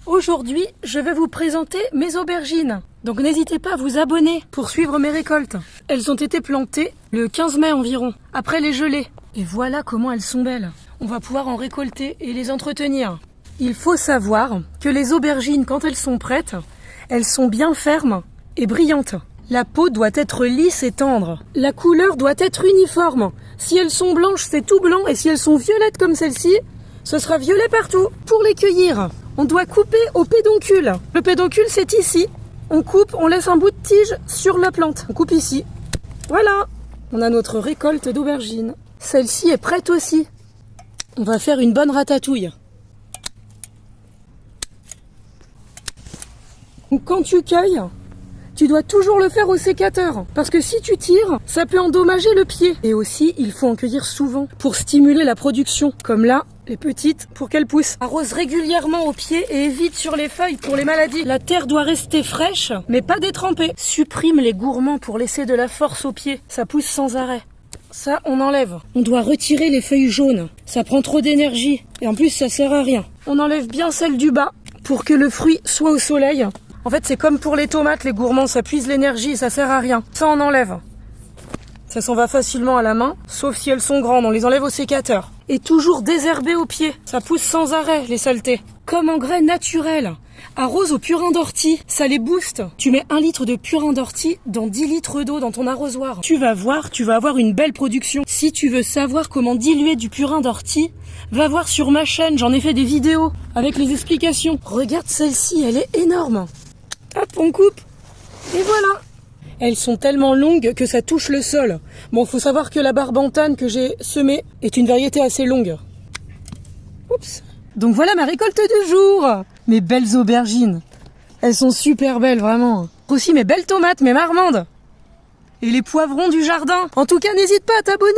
Aujourd'hui, je vais vous présenter mes aubergines. Donc n'hésitez pas à vous abonner pour suivre mes récoltes. Elles ont été plantées le 15 mai environ, après les gelées. Et voilà comment elles sont belles. On va pouvoir en récolter et les entretenir. Il faut savoir que les aubergines, quand elles sont prêtes, elles sont bien fermes et brillantes. La peau doit être lisse et tendre. La couleur doit être uniforme. Si elles sont blanches, c'est tout blanc. Et si elles sont violettes comme celle-ci, ce sera violet partout. Pour les cueillir, on doit couper au pédoncule. Le pédoncule, c'est ici. On coupe, on laisse un bout de tige sur la plante. On coupe ici. Voilà. On a notre récolte d'aubergines. Celle-ci est prête aussi. On va faire une bonne ratatouille. Donc quand tu cueilles, tu dois toujours le faire au sécateur. Parce que si tu tires, ça peut endommager le pied. Et aussi, il faut en cueillir souvent pour stimuler la production. Comme là, les petites, pour qu'elles poussent. Arrose régulièrement au pied et évite sur les feuilles pour les maladies. La terre doit rester fraîche, mais pas détrempée. Supprime les gourmands pour laisser de la force au pied. Ça pousse sans arrêt. Ça, on enlève. On doit retirer les feuilles jaunes. Ça prend trop d'énergie. Et en plus, ça sert à rien. On enlève bien celles du bas pour que le fruit soit au soleil. En fait, c'est comme pour les tomates, les gourmands, ça puise l'énergie et ça sert à rien. Ça, on enlève. Ça s'en va facilement à la main, sauf si elles sont grandes, on les enlève au sécateur. Et toujours désherber au pied. Ça pousse sans arrêt, les saletés. Comme engrais naturel. Arrose au purin d'ortie, ça les booste. Tu mets 1 litre de purin d'ortie dans 10 litres d'eau dans ton arrosoir. Tu vas voir, tu vas avoir une belle production. Si tu veux savoir comment diluer du purin d'ortie, va voir sur ma chaîne, j'en ai fait des vidéos avec les explications. Regarde celle-ci, elle est énorme. Hop, on coupe. Et voilà. Elles sont tellement longues que ça touche le sol. Bon, faut savoir que la barbantane que j'ai semée est une variété assez longue. Oups. Donc voilà ma récolte du jour. Mes belles aubergines. Elles sont super belles, vraiment. Aussi mes belles tomates, mes marmandes. Et les poivrons du jardin. En tout cas, n'hésite pas à t'abonner.